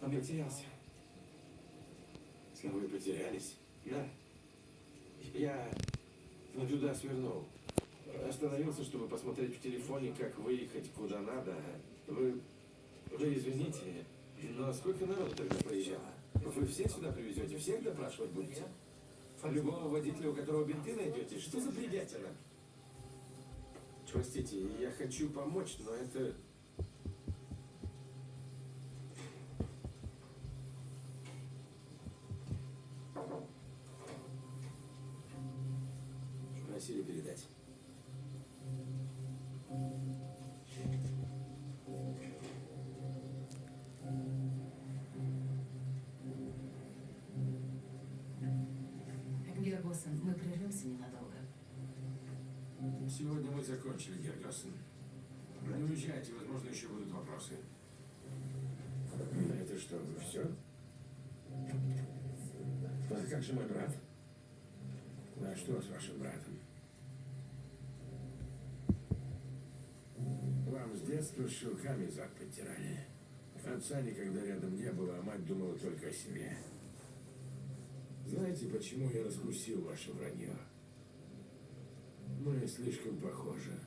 Он потерялся. Вы потерялись? Да. Я не туда свернул. Остановился, чтобы посмотреть в телефоне, как выехать куда надо. Вы извините, но сколько народу тогда проезжало? Вы всех сюда привезете? Всех допрашивать будете? Любого водителя, у которого бинты найдете? Что за бредятина? Простите, я хочу помочь, но это... Просили передать. Гергосон, мы прервемся ненадолго. Сегодня мы закончили, Гергосон. Не уезжайте, возможно, еще будут вопросы. Это что, вы все? А как же мой брат? А что с вашим братом? Вам с детства шелками зад подтирали. Отца никогда рядом не было, а мать думала только о себе. Знаете, почему я раскусил ваше вранье? Мы слишком похожи.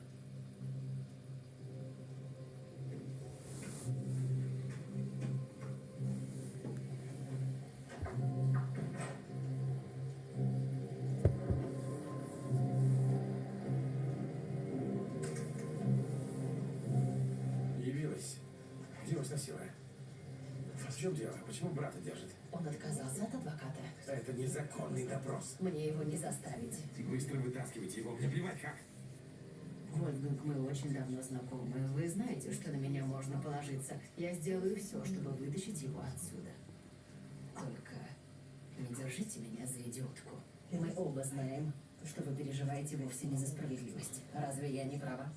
Явилась. Где вас носила? В чем дело? Почему брата держит? Он отказался от адвоката. Это незаконный допрос. Мне его не заставить. Быстро вытаскивайте его, мне плевать как. Вольфганг, мы очень давно знакомы. Вы знаете, что на меня можно положиться. Я сделаю все, чтобы вытащить его отсюда. Только не держите меня за идиотку. Мы оба знаем, что вы переживаете вовсе не за справедливость. Разве я не права?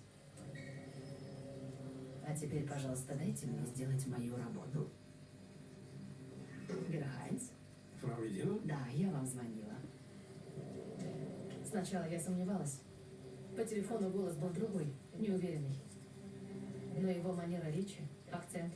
А теперь, пожалуйста, дайте мне сделать мою работу. Герхайнц? Фрау Ледину? Да, я вам звонила. Сначала я сомневалась. По телефону голос был другой, неуверенный. Но его манера речи, акцент